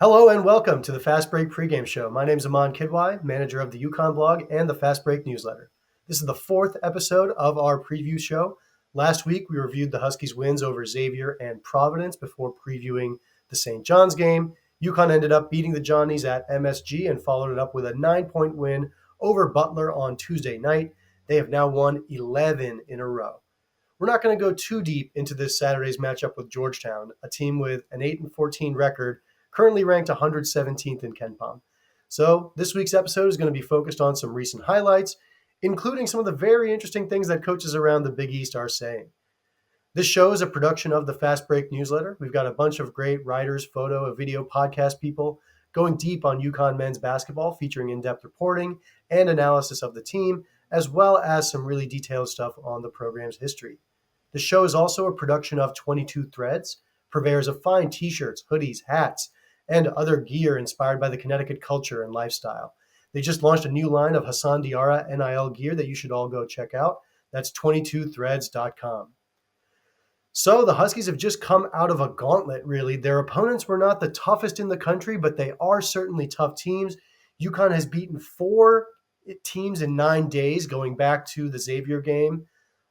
Hello and welcome to the Fast Break pregame show. My name is Aman Kidwai, manager of the UConn blog and the Fast Break newsletter. This is the fourth episode of our preview show. Last week, we reviewed the Huskies' wins over Xavier and Providence before previewing the St. John's game. UConn ended up beating the Johnnies at MSG and followed it up with a 9-point win over Butler on Tuesday night. They have now won 11 in a row. We're not going to go too deep into this Saturday's matchup with Georgetown, a team with an 8-14 record, currently ranked 117th in KenPom. So this week's episode is going to be focused on some recent highlights, including some of the very interesting things that coaches around the Big East are saying. This show is a production of the Fast Break newsletter. We've got a bunch of great writers, photo, and video podcast people going deep on UConn men's basketball, featuring in-depth reporting and analysis of the team, as well as some really detailed stuff on the program's history. The show is also a production of 22 Threads, purveyors of fine t-shirts, hoodies, hats, and other gear inspired by the Connecticut culture and lifestyle. They just launched a new line of Hassan Diarra NIL gear that you should all go check out. That's 22threads.com. So the Huskies have just come out of a gauntlet, really. Their opponents were not the toughest in the country, but they are certainly tough teams. UConn has beaten 4 teams in 9 days, going back to the Xavier game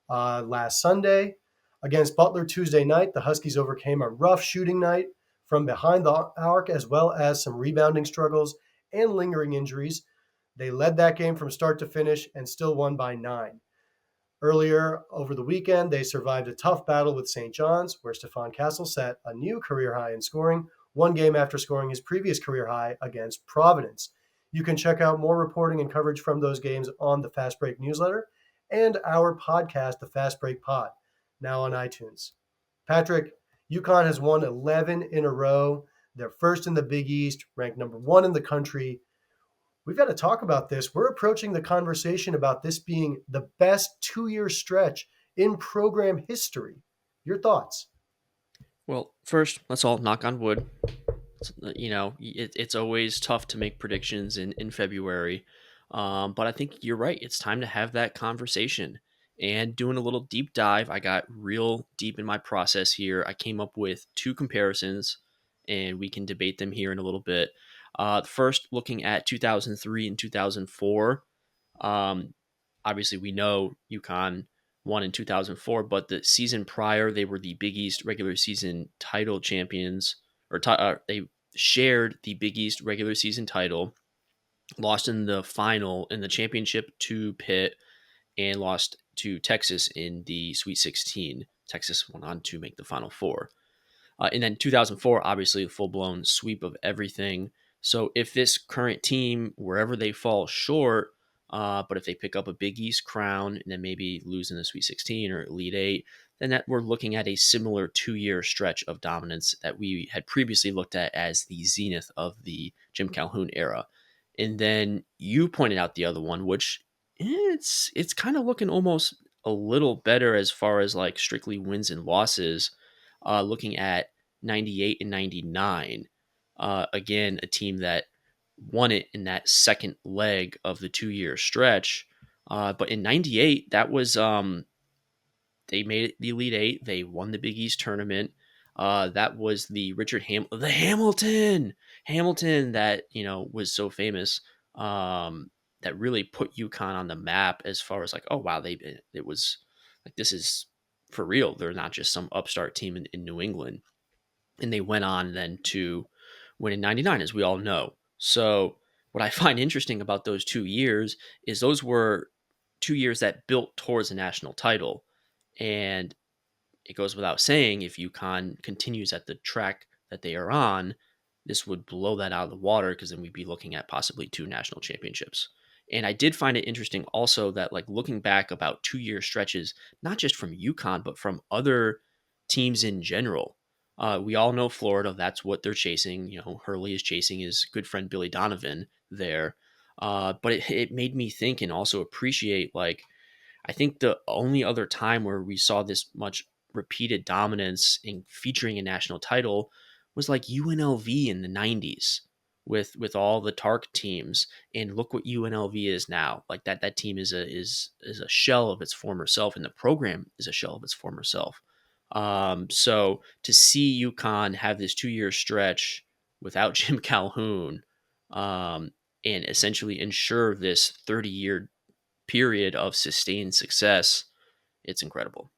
last Sunday. Against Butler Tuesday night, the Huskies overcame a rough shooting night from behind the arc, as well as some rebounding struggles and lingering injuries. They led that game from start to finish and still won by 9. Earlier over the weekend, they survived a tough battle with St. John's, where Stephon Castle set a new career high in scoring, one game after scoring his previous career high against Providence. You can check out more reporting and coverage from those games on the Fast Break newsletter and our podcast, the Fast Break Pod, now on iTunes. Patrick, UConn has won 11 in a row. They're first in the Big East, ranked number 1 in the country. We've got to talk about this. We're approaching the conversation about this being the best 2-year stretch in program history. Your thoughts? Well, first, let's all knock on wood. It's always tough to make predictions in February. But I think you're right. It's time to have that conversation. And doing a little deep dive, I got real deep in my process here. I came up with 2 comparisons, and we can debate them here in a little bit. First, looking at 2003 and 2004. Obviously, we know UConn won in 2004, but the season prior, they were the Big East regular season title champions, or they shared the Big East regular season title, lost in the final in the championship to Pitt, and lost to Texas in the Sweet 16. Texas went on to make the Final Four. And then 2004, obviously, a full-blown sweep of everything. So if this current team, wherever they fall short, but if they pick up a Big East crown and then maybe lose in the Sweet 16 or Elite 8, then that we're looking at a similar 2-year stretch of dominance that we had previously looked at as the zenith of the Jim Calhoun era. And then you pointed out the other one, which it's kind of looking almost a little better as far as like strictly wins and losses. Looking at 98 and 99, again, a team that won it in that second leg of the 2-year stretch. But in 98, that was they made it the Elite 8. They won the Big East tournament. That was the the Hamilton that was so famous. That really put UConn on the map as far as like, oh wow, it was like, this is for real. They're not just some upstart team in New England. And they went on then to win in 99, as we all know. So what I find interesting about those 2 years is those were 2 years that built towards a national title. And it goes without saying, if UConn continues at the track that they are on, this would blow that out of the water, because then we'd be looking at possibly 2 national championships. And I did find it interesting also that, like, looking back about 2-year stretches, not just from UConn, but from other teams in general. We all know Florida, that's what they're chasing. Hurley is chasing his good friend Billy Donovan there. But it made me think and also appreciate, like, I think the only other time where we saw this much repeated dominance in featuring a national title was like UNLV in the 90s with all the Tark teams, and look what UNLV is now. Like that team is a shell of its former self, and the program is a shell of its former self. So to see UConn have this 2-year stretch without Jim Calhoun, and essentially ensure this 30-year period of sustained success, it's incredible.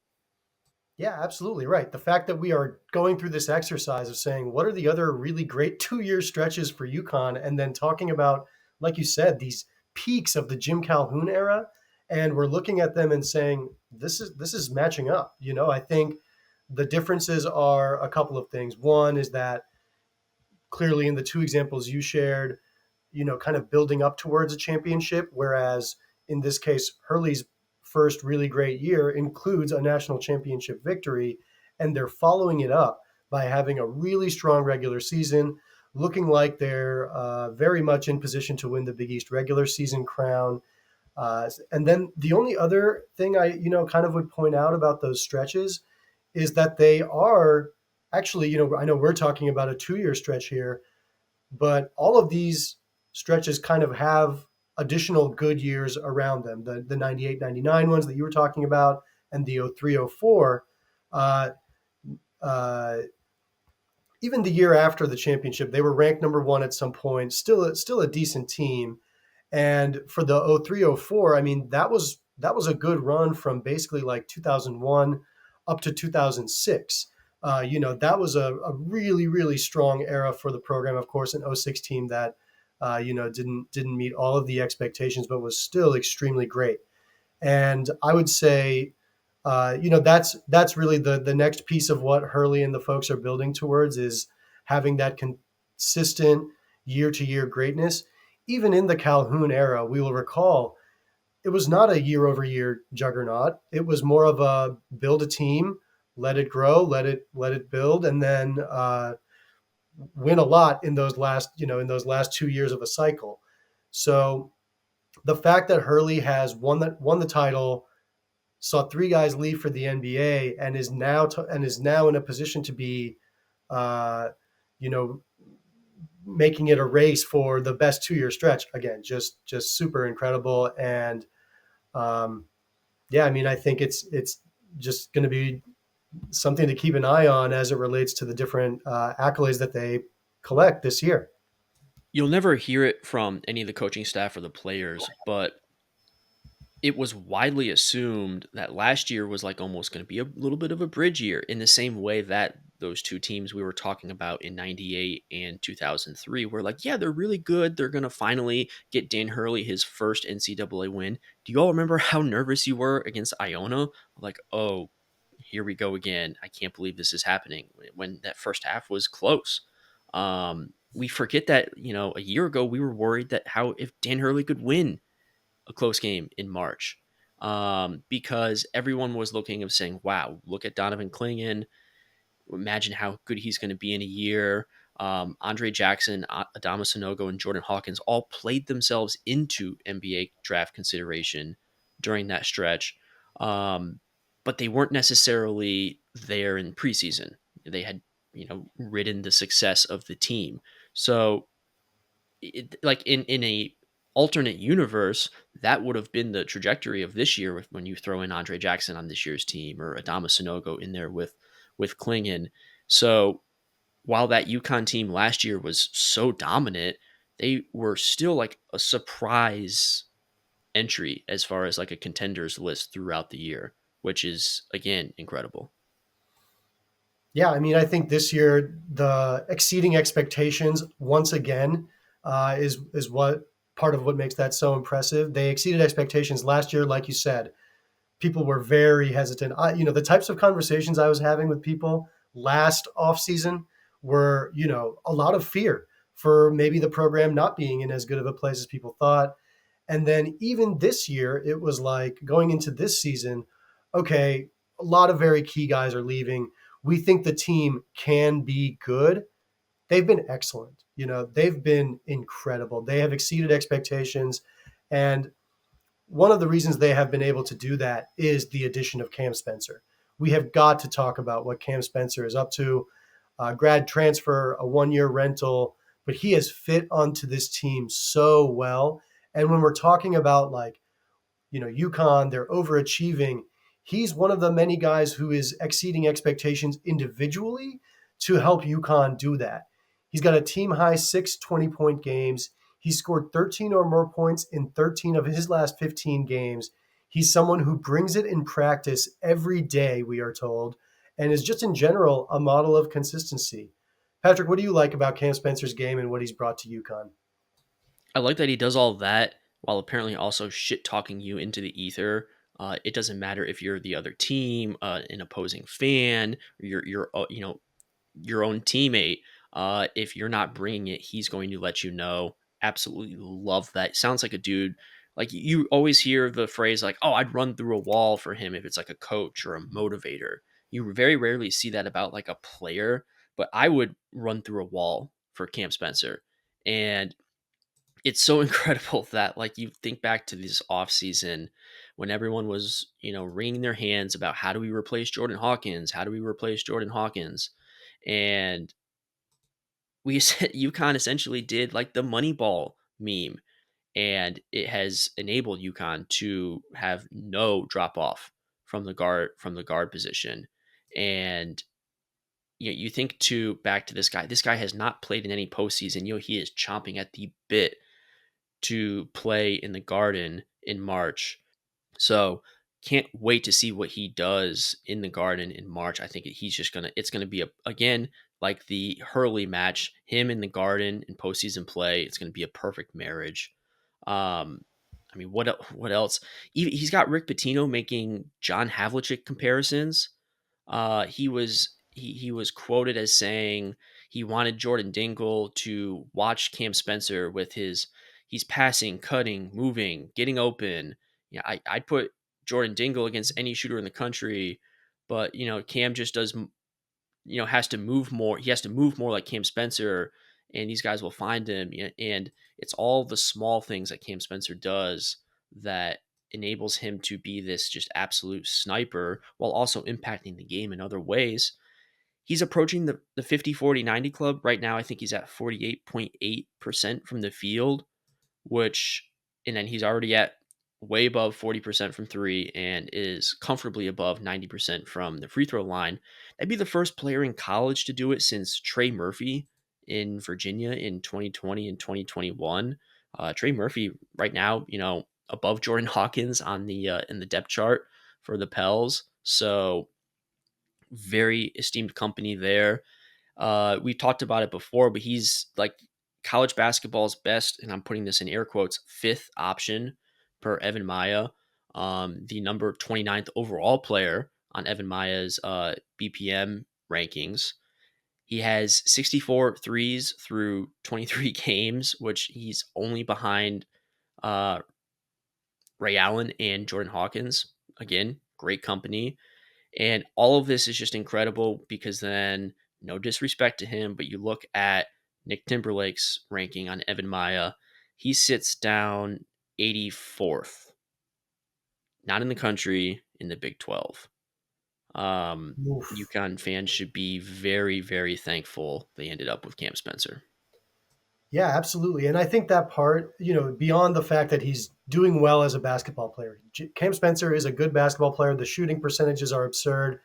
Yeah, absolutely right. The fact that we are going through this exercise of saying what are the other really great 2 year stretches for UConn, and then talking about, like you said, these peaks of the Jim Calhoun era, and we're looking at them and saying this is matching up. I think the differences are a couple of things. One is that clearly in the two examples you shared, kind of building up towards a championship, whereas in this case, Hurley's first really great year includes a national championship victory, and they're following it up by having a really strong regular season, looking like they're very much in position to win the Big East regular season crown. And then the only other thing I, kind of would point out about those stretches is that they are actually, I know we're talking about a 2 year stretch here, but all of these stretches kind of have additional good years around them. The 98, 99 ones that you were talking about, and the 03, 04. Uh, uh, Even the year after the championship, they were ranked number one at some point, still a decent team. And for the 03, 04, I mean, that was a good run from basically like 2001 up to 2006. That was a really, really strong era for the program. Of course, an 06 team that, didn't meet all of the expectations, but was still extremely great. And I would say, that's really the next piece of what Hurley and the folks are building towards, is having that consistent year to year greatness. Even in the Calhoun era, we will recall it was not a year over year juggernaut. It was more of a build a team, let it grow, let it build, and then win a lot in those last 2 years of a cycle. So the fact that Hurley has won the title, saw three guys leave for the NBA, and is now in a position to be, uh, you know, making it a race for the best 2 year stretch. Again, just super incredible. And yeah, I mean, I think it's just going to be something to keep an eye on as it relates to the different accolades that they collect this year. You'll never hear it from any of the coaching staff or the players, but it was widely assumed that last year was like almost going to be a little bit of a bridge year, in the same way that those two teams we were talking about in 98 and 2003 were like, yeah, they're really good. They're going to finally get Dan Hurley his first NCAA win. Do you all remember how nervous you were against Iona? Like, oh, here we go again. I can't believe this is happening, when that first half was close. We forget that, a year ago we were worried that how if Dan Hurley could win a close game in March, because everyone was looking of saying, wow, look at Donovan Clingan. Imagine how good he's going to be in a year. Andre Jackson, Adama Sanogo, and Jordan Hawkins all played themselves into NBA draft consideration during that stretch. But they weren't necessarily there in preseason. They had, ridden the success of the team. So like in a alternate universe, that would have been the trajectory of this year when you throw in Andre Jackson on this year's team, or Adama Sanogo in there with Klingon. So while that UConn team last year was so dominant, they were still like a surprise entry as far as like a contenders list throughout the year, which is again incredible. Yeah, I mean, I think this year the exceeding expectations once again is what part of what makes that so impressive. They exceeded expectations last year, like you said. People were very hesitant. The types of conversations I was having with people last offseason were, a lot of fear for maybe the program not being in as good of a place as people thought. And then even this year, it was like going into this season, okay, a lot of very key guys are leaving. We think the team can be good. They've been excellent. They've been incredible. They have exceeded expectations. And one of the reasons they have been able to do that is the addition of Cam Spencer. We have got to talk about what Cam Spencer is up to. Grad transfer, a 1 year rental, but he has fit onto this team so well. And when we're talking about UConn, they're overachieving. He's one of the many guys who is exceeding expectations individually to help UConn do that. He's got a team high 6 20-point games. He scored 13 or more points in 13 of his last 15 games. He's someone who brings it in practice every day, we are told, and is just in general a model of consistency. Patrick, what do you like about Cam Spencer's game and what he's brought to UConn? I like that he does all that while apparently also shit talking you into the ether. It doesn't matter if you're the other team, an opposing fan, or your own teammate. If you're not bringing it, he's going to let you know. Absolutely love that. Sounds like a dude. Like you always hear the phrase like, "Oh, I'd run through a wall for him if it's like a coach or a motivator." You very rarely see that about like a player, but I would run through a wall for Cam Spencer. And it's so incredible that like you think back to this offseason when everyone was, wringing their hands about how do we replace Jordan Hawkins? How do we replace Jordan Hawkins? And we said UConn essentially did like the Moneyball meme, and it has enabled UConn to have no drop off from the guard position. And you think to back to this guy. This guy has not played in any postseason. He is chomping at the bit to play in the Garden in March. So can't wait to see what he does in the Garden in March. I think it's gonna be again like the Hurley match, him in the Garden in postseason play. It's gonna be a perfect marriage. Um, I mean, what else? He's got Rick Pitino making John Havlicek comparisons. He was quoted as saying he wanted Jordan Dingle to watch Cam Spencer with he's passing, cutting, moving, getting open. Yeah, I'd put Jordan Dingle against any shooter in the country, but Cam just does has to move more. He has to move more like Cam Spencer, and these guys will find him. And it's all the small things that Cam Spencer does that enables him to be this just absolute sniper while also impacting the game in other ways. He's approaching the 50-40-90 club right now. I think he's at 48.8% from the field, which, and then he's already at way above 40% from three and is comfortably above 90% from the free throw line. That'd be the first player in college to do it since Trey Murphy in Virginia in 2020 and 2021. Trey Murphy right now, above Jordan Hawkins on the in the depth chart for the Pels. So very esteemed company there. We've talked about it before, but he's like college basketball's best, and I'm putting this in air quotes, fifth option per Evan Maya, the number 29th overall player on Evan Maya's BPM rankings. He has 64 threes through 23 games, which he's only behind uh, Ray Allen and Jordan Hawkins. Again, great company. And all of this is just incredible because then, no disrespect to him, but you look at Nick Timberlake's ranking on Evan Maya, he sits down 84th, not in the country, in the Big 12. Oof. UConn fans should be very, very thankful they ended up with Cam Spencer. Yeah, absolutely. And I think that part, beyond the fact that he's doing well as a basketball player, Cam Spencer is a good basketball player. The shooting percentages are absurd.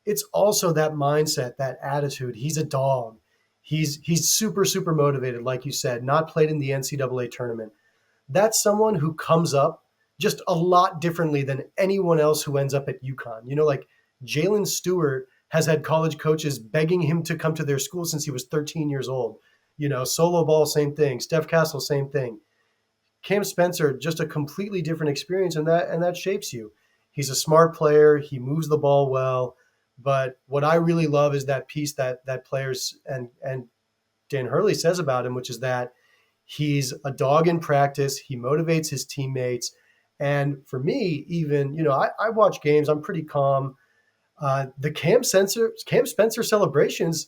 It's also that mindset, that attitude. He's a dog. He's super, super motivated, like you said, not played in the NCAA tournament. That's someone who comes up just a lot differently than anyone else who ends up at UConn. Like Jalen Stewart has had college coaches begging him to come to their school since he was 13 years old. Solo ball, same thing. Steph Castle, same thing. Cam Spencer, just a completely different experience, and that shapes you. He's a smart player. He moves the ball well. But what I really love is that piece that players and Dan Hurley says about him, which is that he's a dog in practice. He motivates his teammates. And for me, even, I watch games. I'm pretty calm. The Cam Spencer celebrations,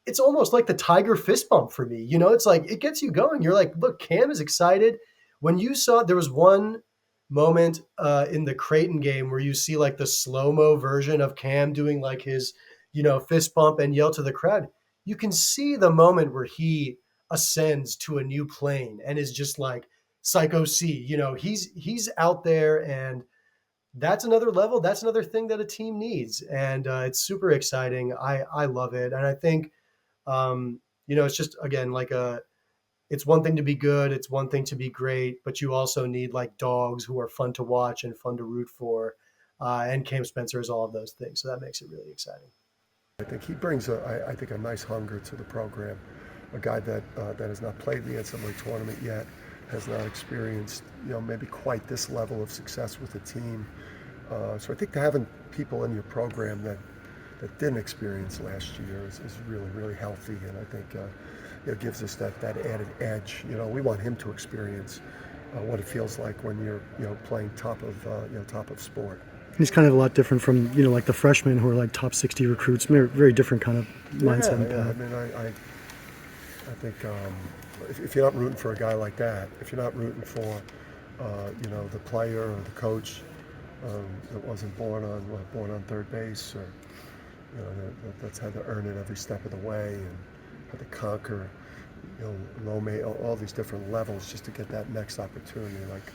it's almost like the Tiger fist bump for me. It's like it gets you going. You're like, look, Cam is excited. When you saw there was one moment in the Creighton game where you see like the slow-mo version of Cam doing like his, fist bump and yell to the crowd. You can see the moment where he ascends to a new plane and is just like Psycho C. He's out there, and that's another level. That's another thing that a team needs, and it's super exciting. I love it, and I think it's just, again, it's one thing to be good. It's one thing to be great, but you also need like dogs who are fun to watch and fun to root for. And Cam Spencer is all of those things. So that makes it really exciting. I think he brings I think a nice hunger to the program. A guy that has not played in the NCAA tournament yet, has not experienced maybe quite this level of success with the team. So I think having people in your program that didn't experience last year is really, really healthy, and I think it gives us that added edge. We want him to experience what it feels like when you're playing top of sport. He's kind of a lot different from like the freshmen who are like top 60 recruits. Very different kind of mindset. Yeah, I mean, I think if you're not rooting for a guy like that, if you're not rooting for the player or the coach that wasn't born on third base, or that's had to earn it every step of the way and had to conquer all these different levels just to get that next opportunity. Like,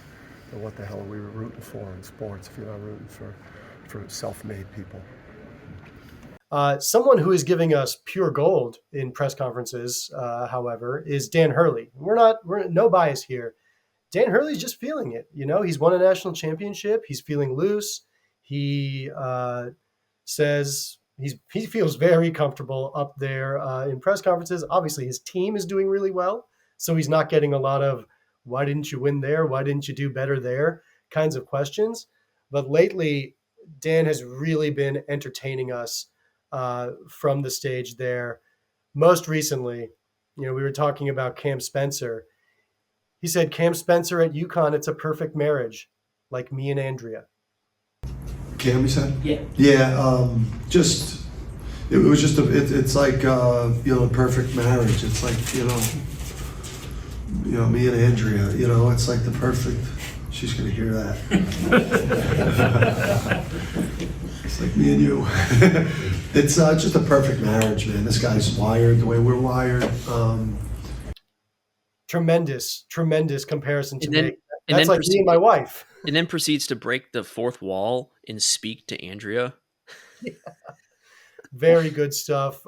what the hell are we rooting for in sports if you're not rooting for self-made people? Someone who is giving us pure gold in press conferences, however, is Dan Hurley. We're no bias here. Dan Hurley's just feeling it. He's won a national championship. He's feeling loose. He says he feels very comfortable up there in press conferences. Obviously, his team is doing really well, so he's not getting a lot of "why didn't you win there? Why didn't you do better there?" kinds of questions. But lately, Dan has really been entertaining us from the stage there. Most recently, we were talking about Cam Spencer. He said, "Cam Spencer at UConn, it's a perfect marriage, like me and Andrea." Cam, you said? Yeah. Yeah. It's like a perfect marriage. It's like me and Andrea. It's like the perfect. She's gonna hear that. It's like me and you. It's just a perfect marriage, man. This guy's wired the way we're wired. Tremendous comparison to make. And That's like me and my wife. And then proceeds to break the fourth wall and speak to Andrea. Yeah. Very good stuff,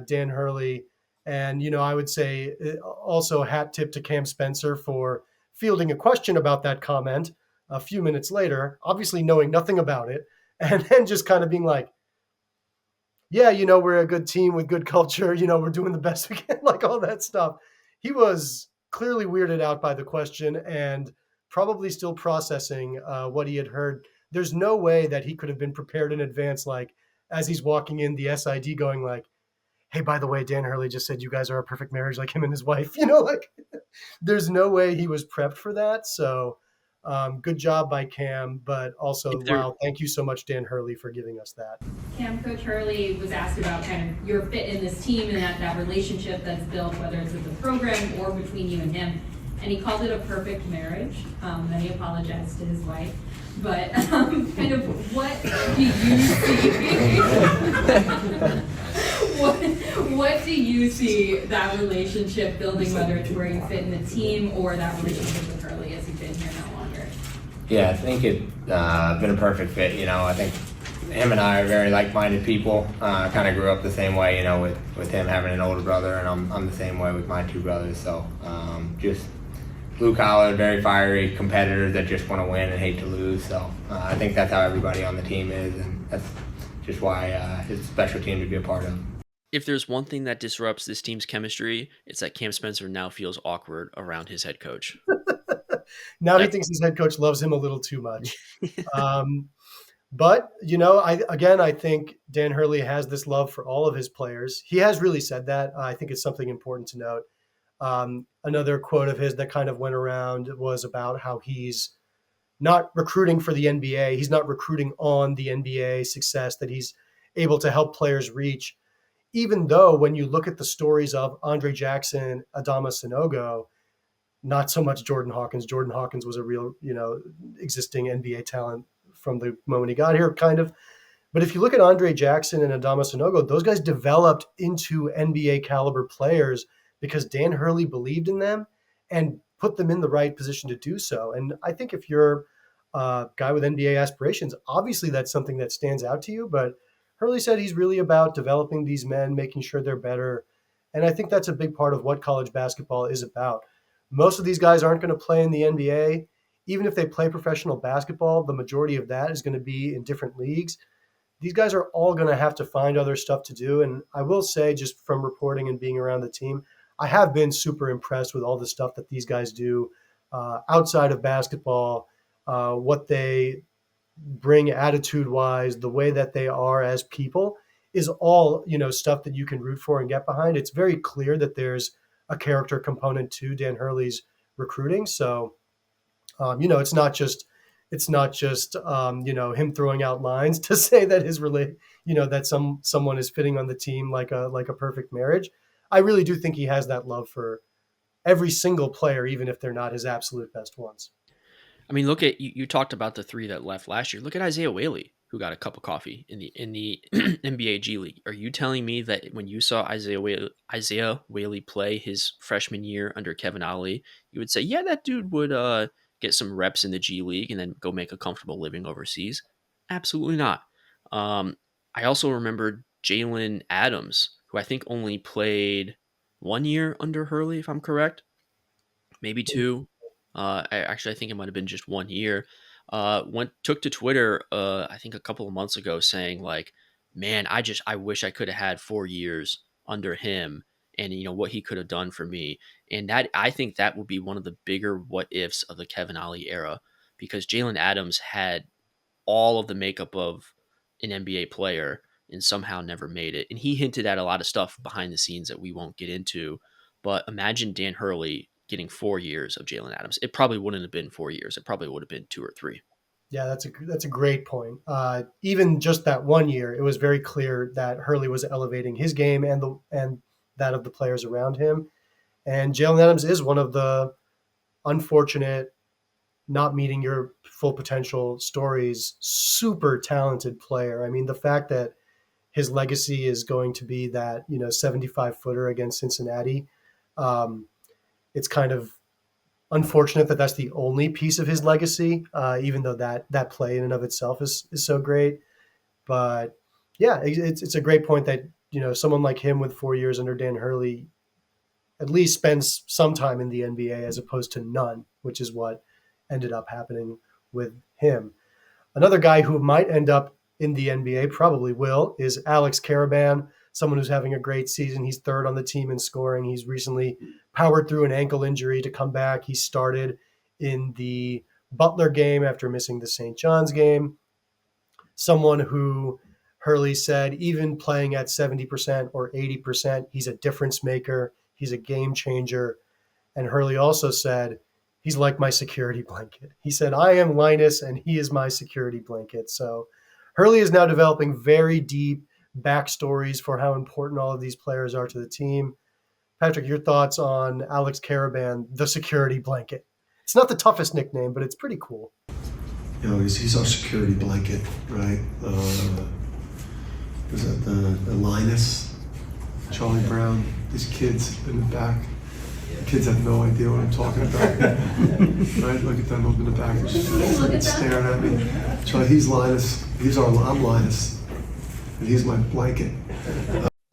Dan Hurley. And, I would say also hat tip to Cam Spencer for fielding a question about that comment a few minutes later, obviously knowing nothing about it, and then just kind of being like, yeah, we're a good team with good culture. We're doing the best we can, like all that stuff. He was clearly weirded out by the question and probably still processing what he had heard. There's no way that he could have been prepared in advance, like as he's walking in the SID going like, "Hey, by the way, Dan Hurley just said you guys are a perfect marriage, like him and his wife." There's no way he was prepped for that. So good job by Cam, but also, wow, thank you so much, Dan Hurley, for giving us that. Cam, Coach Hurley was asked about kind of your fit in this team and that relationship that's built, whether it's with the program or between you and him. And he called it a perfect marriage. Then he apologized to his wife. But kind of what do you see? What do you see that relationship building, whether it's where you fit in the team or that relationship with Hurley as you've been here no longer? Yeah, I think it's been a perfect fit. I think him and I are very like-minded people. Kind of grew up the same way, with him having an older brother, and I'm the same way with my two brothers. So just blue-collar, very fiery competitors that just want to win and hate to lose. So I think that's how everybody on the team is, and that's just why it's a special team to be a part of. If there's one thing that disrupts this team's chemistry, it's that Cam Spencer now feels awkward around his head coach. Now he thinks his head coach loves him a little too much. But, I think Dan Hurley has this love for all of his players. He has really said that. I think it's something important to note. Another quote of his that kind of went around was about how he's not recruiting for the NBA. He's not recruiting on the NBA success that he's able to help players reach. Even though when you look at the stories of Andre Jackson, Adama Sanogo, not so much Jordan Hawkins. Jordan Hawkins was a real, existing NBA talent from the moment he got here, kind of. But if you look at Andre Jackson and Adama Sanogo, those guys developed into NBA caliber players because Dan Hurley believed in them and put them in the right position to do so. And I think if you're a guy with NBA aspirations, obviously that's something that stands out to you. But Hurley said he's really about developing these men, making sure they're better. And I think that's a big part of what college basketball is about. Most of these guys aren't going to play in the NBA. Even if they play professional basketball, the majority of that is going to be in different leagues. These guys are all going to have to find other stuff to do. And I will say, just from reporting and being around the team, I have been super impressed with all the stuff that these guys do outside of basketball, what they bring attitude wise, the way that they are as people is all, stuff that you can root for and get behind. It's very clear that there's a character component to Dan Hurley's recruiting. So, it's not just him throwing out lines to say that that someone is fitting on the team like a perfect marriage. I really do think he has that love for every single player, even if they're not his absolute best ones. I mean, look at you talked about the three that left last year. Look at Isaiah Whaley, who got a cup of coffee in the NBA G League. Are you telling me that when you saw Isaiah Whaley play his freshman year under Kevin Ollie, you would say, yeah, that dude would get some reps in the G League and then go make a comfortable living overseas? Absolutely not. I also remember Jalen Adams, who I think only played 1 year under Hurley, if I'm correct, maybe two. I think it might have been just 1 year. Took to Twitter, I think a couple of months ago, saying like, "Man, I wish I could have had 4 years under him, and what he could have done for me." And that I think that would be one of the bigger what ifs of the Kevin Ollie era, because Jalen Adams had all of the makeup of an NBA player and somehow never made it. And he hinted at a lot of stuff behind the scenes that we won't get into. But imagine Dan Hurley getting 4 years of Jalen Adams. It probably wouldn't have been 4 years. It probably would have been 2 or 3. Yeah, that's a great point. Even just that 1 year, it was very clear that Hurley was elevating his game and that of the players around him. And Jalen Adams is one of the unfortunate, not meeting your full potential stories. Super talented player. I mean, the fact that his legacy is going to be that 75 footer against Cincinnati. It's kind of unfortunate that that's the only piece of his legacy, even though that play in and of itself is so great. But yeah, it's a great point that someone like him with 4 years under Dan Hurley at least spends some time in the NBA as opposed to none, which is what ended up happening with him. Another guy who might end up in the NBA, probably will, is Alex Karaban, someone who's having a great season. He's third on the team in scoring. He's recently powered through an ankle injury to come back. He started in the Butler game after missing the St. John's game. Someone who Hurley said, even playing at 70% or 80%, he's a difference maker. He's a game changer. And Hurley also said, he's like my security blanket. He said, I am Linus and he is my security blanket. So Hurley is now developing very deep backstories for how important all of these players are to the team. Patrick, your thoughts on Alex Karaban, the security blanket? It's not the toughest nickname, but it's pretty cool. He's our security blanket, right? Was that the Linus, Charlie Brown, these kids in the back? The kids have no idea what I'm talking about. Right? Look at them up in the back. They're just staring at me. Charlie, he's Linus. I'm Linus. And he's my blanket.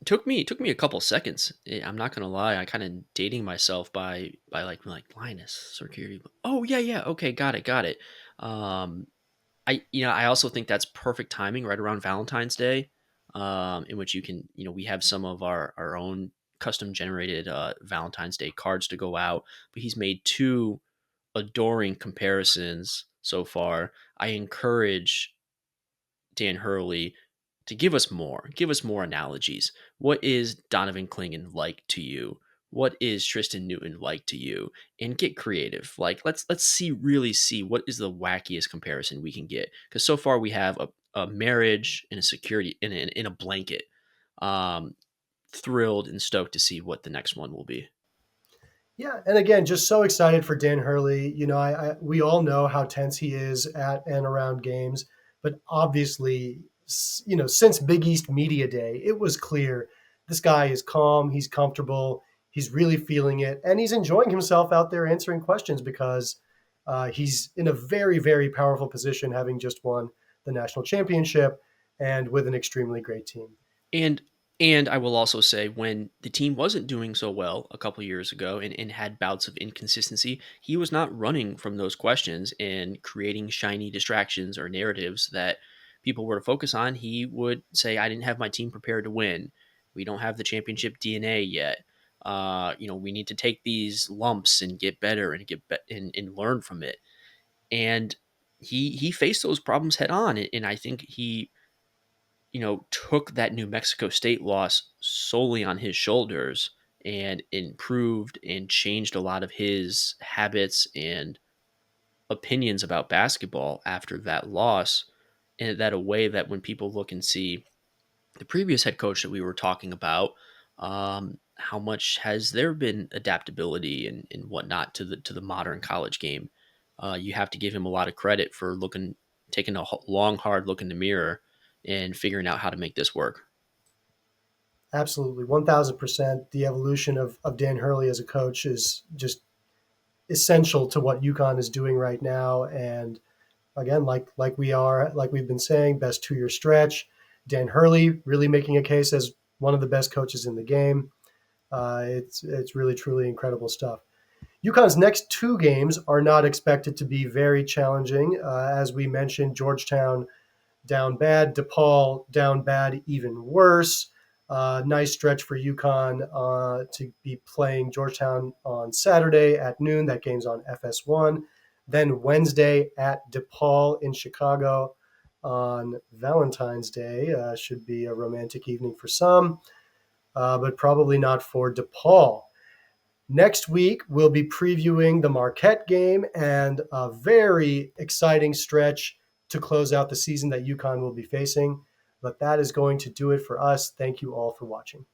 Took me a couple seconds. I'm not gonna lie. I kind of dating myself by like Linus security. Oh yeah. Okay, got it. I also think that's perfect timing right around Valentine's Day, in which you can we have some of our own custom generated Valentine's Day cards to go out. But he's made 2 adoring comparisons so far. I encourage Dan Hurley to give us more analogies. What is Donovan Clingan like to you? What is Tristan Newton like to you? And get creative. Like let's really see what is the wackiest comparison we can get. Because so far we have a marriage and a security in a blanket. Thrilled and stoked to see what the next one will be. Yeah, and again, just so excited for Dan Hurley. We all know how tense he is at and around games, but obviously, since Big East Media Day, it was clear this guy is calm, he's comfortable, he's really feeling it, and he's enjoying himself out there answering questions because he's in a very, very powerful position, having just won the national championship and with an extremely great team. And And I will also say, when the team wasn't doing so well a couple years ago and had bouts of inconsistency, he was not running from those questions and creating shiny distractions or narratives that people were to focus on. He would say, I didn't have my team prepared to win. We don't have the championship DNA yet. We need to take these lumps and get better and and learn from it. And he faced those problems head on. And I think he took that New Mexico State loss solely on his shoulders and improved and changed a lot of his habits and opinions about basketball after that loss. And that a way that when people look and see the previous head coach that we were talking about, how much has there been adaptability and whatnot to the modern college game? You have to give him a lot of credit for taking a long, hard look in the mirror and figuring out how to make this work. Absolutely, 1,000%. The evolution of Dan Hurley as a coach is just essential to what UConn is doing right now. And again, like we've been saying, best 2-year stretch. Dan Hurley really making a case as one of the best coaches in the game. It's really truly incredible stuff. UConn's next 2 games are not expected to be very challenging. As we mentioned, Georgetown down bad, DePaul down bad, even worse. Nice stretch for UConn to be playing Georgetown on Saturday at noon. That game's on FS1. Then Wednesday at DePaul in Chicago on Valentine's Day. Should be a romantic evening for some, but probably not for DePaul. Next week, we'll be previewing the Marquette game and a very exciting stretch to close out the season that UConn will be facing. But that is going to do it for us. Thank you all for watching.